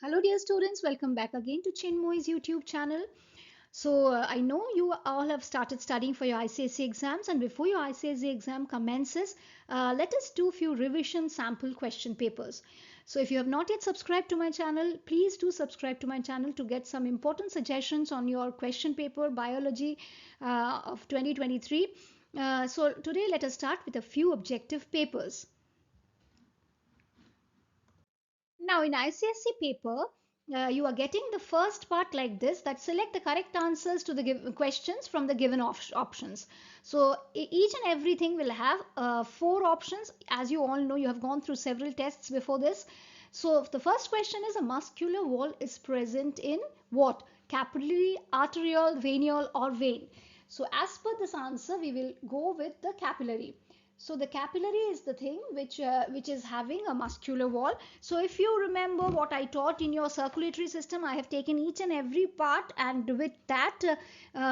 Hello dear students, welcome back again to Chinmoy's YouTube channel. I know you all have started studying for your ICSE exams, and before your ICSE exam commences, let us do a few revision sample question papers. So if you have not yet subscribed to my channel, please do subscribe to my channel to get some important suggestions on your question paper biology of 2023. So today let us start with a few objective papers. Now in ICSE paper, you are getting the first part like this, that select the correct answers to the given questions from the given options. So each and everything will have 4 options. As you all know, you have gone through several tests before this. So the first question is, a muscular wall is present in what? Capillary, arterial, veneal or vein. So as per this answer, we will go with the capillary. So the capillary is the thing which is having a muscular wall. So if you remember what I taught in your circulatory system, I have taken each and every part, and with that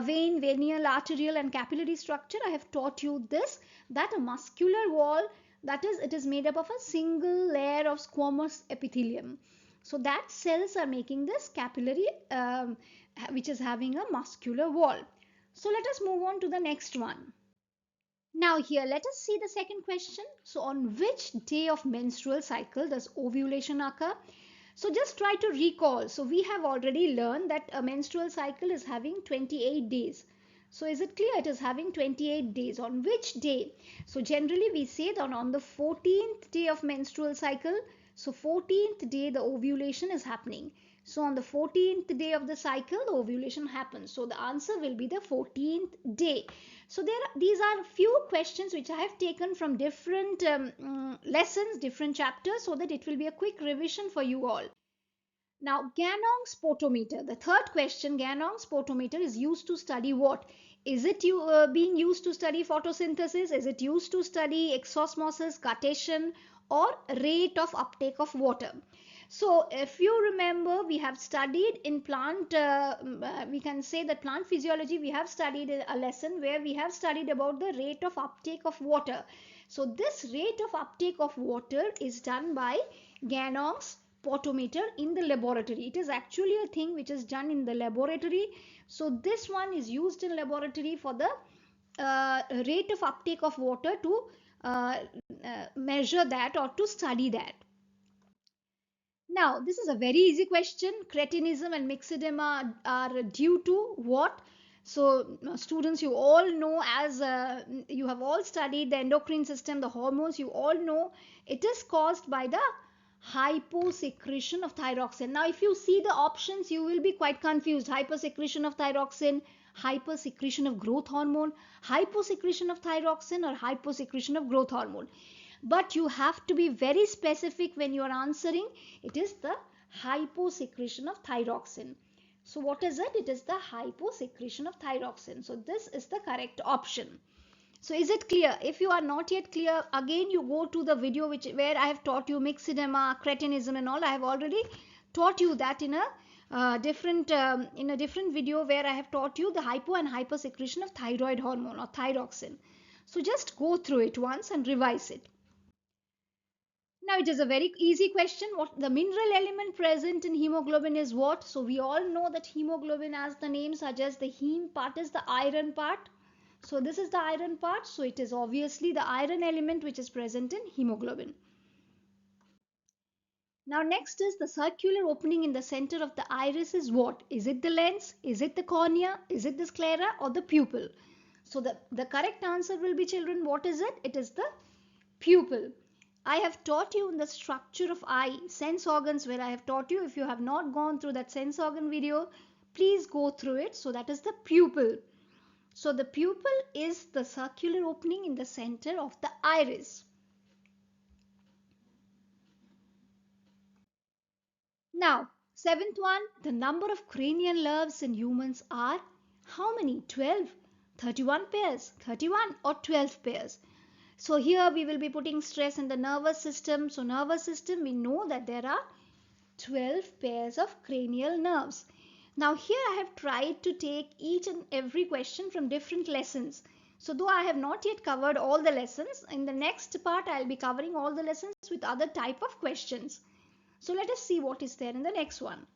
vein, veneal, arterial and capillary structure, I have taught you this, that a muscular wall, that is, it is made up of a single layer of squamous epithelium. So that cells are making this capillary which is having a muscular wall. So let us move on to the next one. Now here let us see the second question. So on which day of menstrual cycle does ovulation occur? So just try to recall. So we have already learned that a menstrual cycle is having 28 days. So is it clear? It is having 28 days. On which day? So generally we say that on the 14th day of menstrual cycle. So 14th day the ovulation is happening. So on the 14th day of the cycle the ovulation happens. So the answer will be the 14th day. So these are few questions which I have taken from different lessons, different chapters, so that it will be a quick revision for you all. Now, Ganong's potometer, the third question, Ganong's potometer is used to study what? Is it being used to study photosynthesis? Is it used to study exosmosis, Gestation, or rate of uptake of water? So if you remember, we have studied in plant, we can say that plant physiology, we have studied a lesson where we have studied about the rate of uptake of water. So this rate of uptake of water is done by Ganong's potometer in the laboratory. It is actually a thing which is done in the laboratory. So this one is used in laboratory for the rate of uptake of water to measure that or to study that. Now, this is a very easy question. Cretinism and myxedema are due to what? So, students, you all know, as you have all studied the endocrine system, the hormones, you all know it is caused by the hyposecretion of thyroxine. Now, if you see the options, you will be quite confused. Hypersecretion of thyroxine, hypersecretion of growth hormone, hyposecretion of thyroxine, or hyposecretion of growth hormone. But you have to be very specific when you are answering. It is the hyposecretion of thyroxine. So what is it? It is the hyposecretion of thyroxine. So this is the correct option. So is it clear? If you are not yet clear, again you go to the video where I have taught you myxedema, cretinism and all. I have already taught you that in a different video where I have taught you the hypo and hypersecretion of thyroid hormone or thyroxine. So just go through it once and revise it. Now it is a very easy question. What the mineral element present in hemoglobin is what? So we all know that hemoglobin, as the name suggests, the heme part is the iron part. So this is the iron part. So it is obviously the iron element which is present in hemoglobin. Now next is the circular opening in the center of the iris is what? Is it the lens? Is it the cornea? Is it the sclera or the pupil? So the correct answer will be, children, what is it? It is the pupil. I have taught you in the structure of eye, sense organs, where I have taught you. If you have not gone through that sense organ video, please go through it. So that is the pupil. So the pupil is the circular opening in the center of the iris. Now, seventh one, the number of cranial nerves in humans are how many? 12, 31 pairs, 31 or 12 pairs. So here we will be putting stress in the nervous system. So nervous system, we know that there are 12 pairs of cranial nerves. Now here I have tried to take each and every question from different lessons. So though I have not yet covered all the lessons, in the next part I will be covering all the lessons with other type of questions. So let us see what is there in the next one.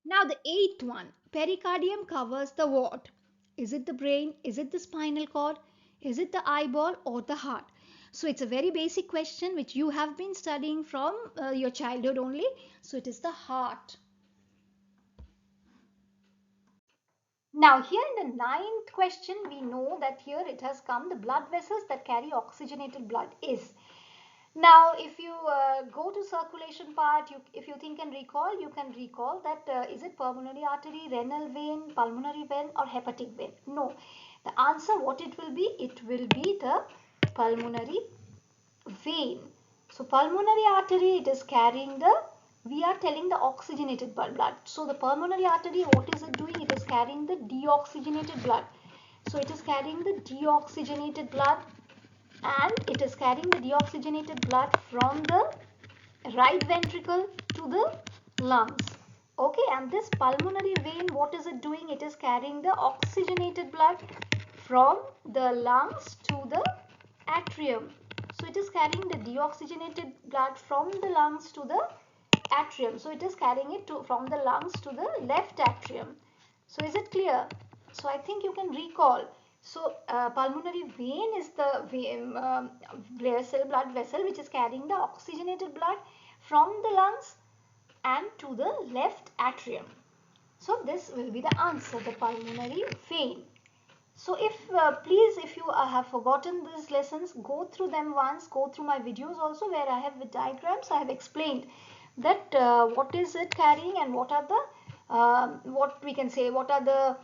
Now the eighth one, pericardium covers the what? Is it the brain? Is it the spinal cord? Is it the eyeball or the heart? So it's a very basic question which you have been studying from your childhood only. So it is the heart. Now here in the ninth question, we know that here it has come the blood vessels that carry oxygenated blood is. Now if you go to circulation part, if you think and recall, you can recall that is it pulmonary artery, renal vein, pulmonary vein or hepatic vein? No. The answer what it will be? It will be the pulmonary vein. So pulmonary artery, it is carrying the, we are telling the oxygenated blood. So the pulmonary artery, what is it doing? It is carrying the deoxygenated blood. So it is carrying the deoxygenated blood, and it is carrying the deoxygenated blood from the right ventricle to the lungs. Okay, and this pulmonary vein, what is it doing? It is carrying the oxygenated blood from the lungs to the atrium. So it is carrying the deoxygenated blood from the lungs to the atrium. So it is carrying it from the lungs to the left atrium. So is it clear? So I think you can recall. So pulmonary vein is the blood vessel which is carrying the oxygenated blood from the lungs and to the left atrium. So this will be the answer, the pulmonary vein. So please, if you have forgotten these lessons, go through them once, go through my videos also where I have with diagrams. I have explained that what is it carrying and what are the, what we can say, what are the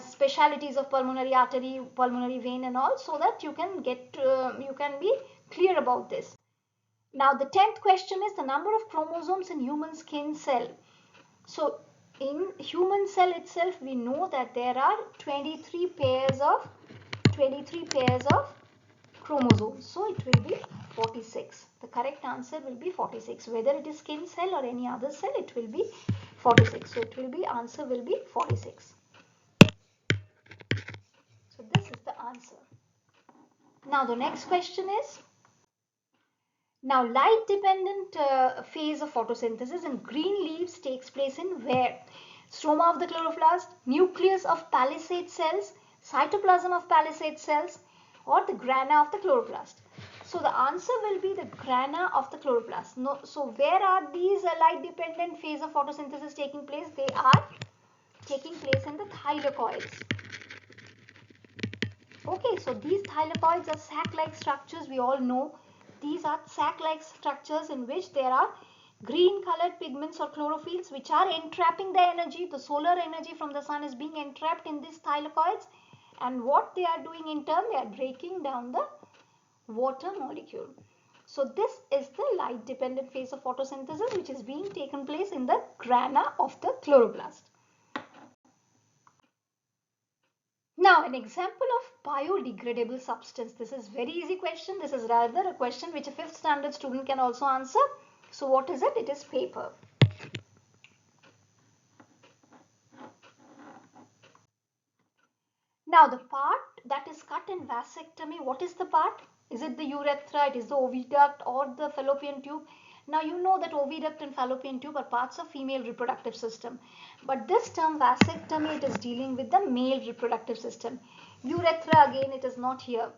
specialities of pulmonary artery, pulmonary vein and all, so that you can get, you can be clear about this. Now the 10th question is the number of chromosomes in human skin cell. So in human cell itself, we know that there are 23 pairs of chromosomes. So it will be 46. The correct answer will be 46. Whether it is skin cell or any other cell, it will be 46. So it will be, answer will be 46. So this is the answer. Now the next question is, now light dependent phase of photosynthesis in green leaves takes place in where? Stroma of the chloroplast, nucleus of palisade cells, cytoplasm of palisade cells, or the grana of the chloroplast. So the answer will be the grana of the chloroplast. No, so where are these light dependent phase of photosynthesis taking place? They are taking place in the thylakoids. Okay, so these thylakoids are sac-like structures, we all know. These are sac-like structures in which there are green colored pigments or chlorophylls which are entrapping the energy. The solar energy from the sun is being entrapped in these thylakoids, and what they are doing in turn, they are breaking down the water molecule. So this is the light dependent phase of photosynthesis which is being taken place in the grana of the chloroplast. Now an example of biodegradable substance. This is very easy question. This is rather a question which a 5th standard student can also answer. So what is it? It is paper. Now the part that is cut in vasectomy, what is the part? Is it the urethra, it is the oviduct or the fallopian tube? Now you know that oviduct and fallopian tube are parts of female reproductive system. But this term vasectomy, it is dealing with the male reproductive system. Urethra, again, it is not here.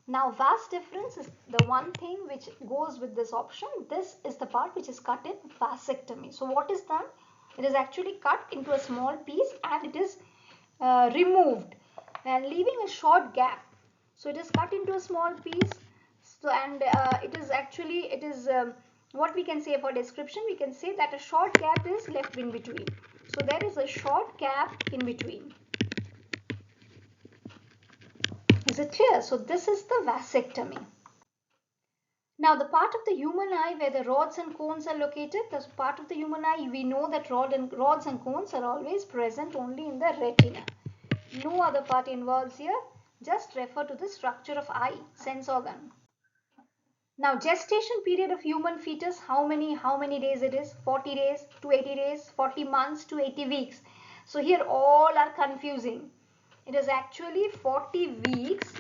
Now vas deferens is the one thing which goes with this option. This is the part which is cut in vasectomy. So what is done? It is actually cut into a small piece and it is removed and leaving a short gap. So it is cut into a small piece. So and it is actually, it is what we can say for description, we can say that a short gap is left in between. So there is a short gap in between. Is it clear? So this is the vasectomy. Now the part of the human eye where the rods and cones are located, the part of the human eye, we know that rods and cones are always present only in the retina. No other part involves here. Just refer to the structure of eye, sense organ. Now gestation period of human fetus, how many days it is? 40 days to 80 days, 40 months to 80 weeks. So here all are confusing. It is actually 40 weeks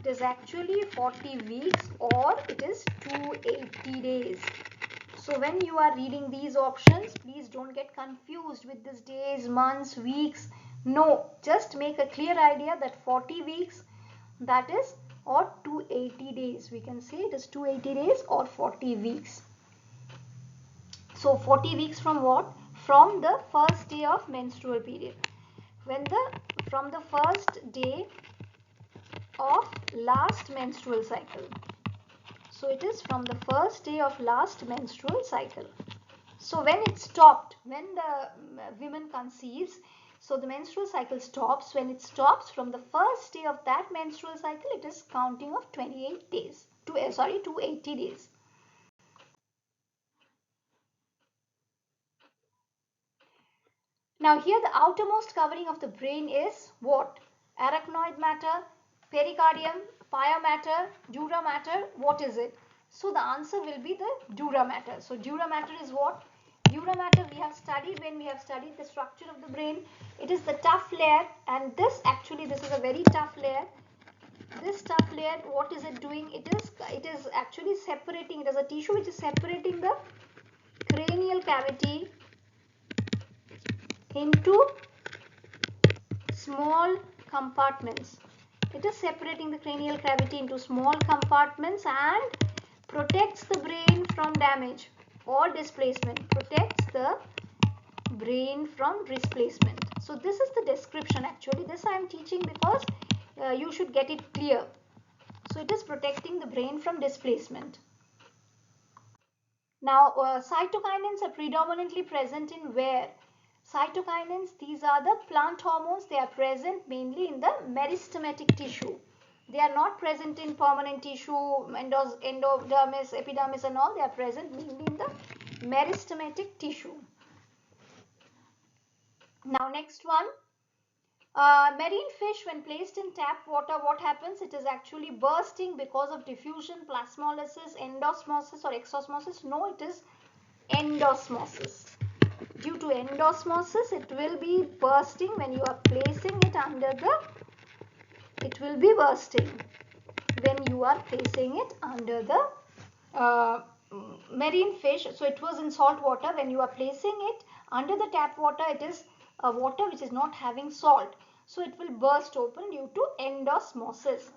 It is actually 40 weeks or it is 280 days. So when you are reading these options, please don't get confused with this days, months, weeks. No, just make a clear idea that 40 weeks, that is, or 280 days. We can say it is 280 days or 40 weeks. So 40 weeks from what? From the first day of menstrual period. From the first day of last menstrual cycle. So it is from the first day of last menstrual cycle. So when it stopped, when the woman conceives, so the menstrual cycle stops. When it stops from the first day of that menstrual cycle, it is counting of 28 days. 280 days. Now here the outermost covering of the brain is what? Arachnoid matter, pericardium, pia matter, dura matter. What is it? So the answer will be the dura matter. So dura matter is what? Dura matter we have studied when we have studied the structure of the brain. It is the tough layer, and this is a very tough layer. This tough layer, what is it doing? It is actually separating. It is a tissue which is separating the cranial cavity into small compartments. It is separating the cranial cavity into small compartments and protects the brain from damage or displacement. Protects the brain from displacement. So this is the description actually. This I am teaching because you should get it clear. So it is protecting the brain from displacement. Now cytokinins are predominantly present in where? Cytokinins, these are the plant hormones. They are present mainly in the meristematic tissue. They are not present in permanent tissue, endodermis, epidermis and all. They are present mainly in the meristematic tissue. Now next one. Marine fish, when placed in tap water, what happens? It is actually bursting because of diffusion, plasmolysis, endosmosis or exosmosis. No, it is endosmosis. Due to endosmosis, it will be bursting when you are placing it under the, it will be bursting when you are placing it under the marine fish. So it was in salt water. When you are placing it under the tap water, it is water which is not having salt. So it will burst open due to endosmosis.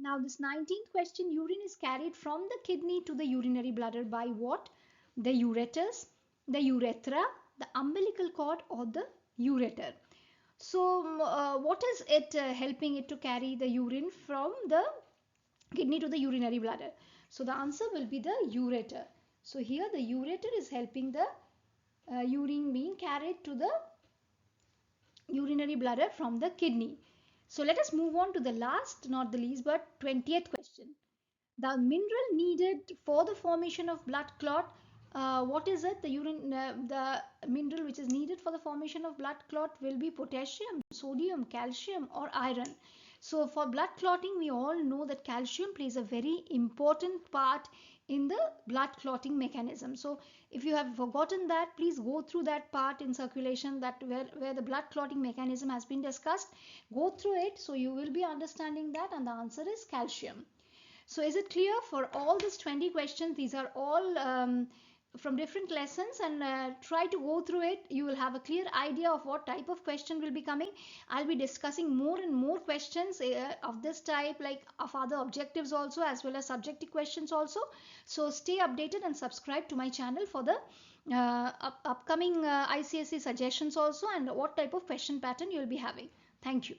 Now this 19th question, urine is carried from the kidney to the urinary bladder by what? The ureters, the urethra, the umbilical cord or the ureter. So what is it helping it to carry the urine from the kidney to the urinary bladder? So the answer will be the ureter. So here the ureter is helping the urine being carried to the urinary bladder from the kidney. So let us move on to the last, not the least, but 20th question. The mineral needed for the formation of blood clot, what is it? The mineral which is needed for the formation of blood clot will be potassium, sodium, calcium or iron. So for blood clotting, we all know that calcium plays a very important part in the blood clotting mechanism. So if you have forgotten that, please go through that part in circulation, that where the blood clotting mechanism has been discussed. Go through it, so you will be understanding that, and the answer is calcium. So is it clear for all these 20 questions? These are all from different lessons, and try to go through it. You will have a clear idea of what type of question will be coming. I'll be discussing more and more questions of this type, like of other objectives also, as well as subjective questions also. So stay updated and subscribe to my channel for the upcoming ICSE suggestions also, and what type of question pattern you will be having. Thank you.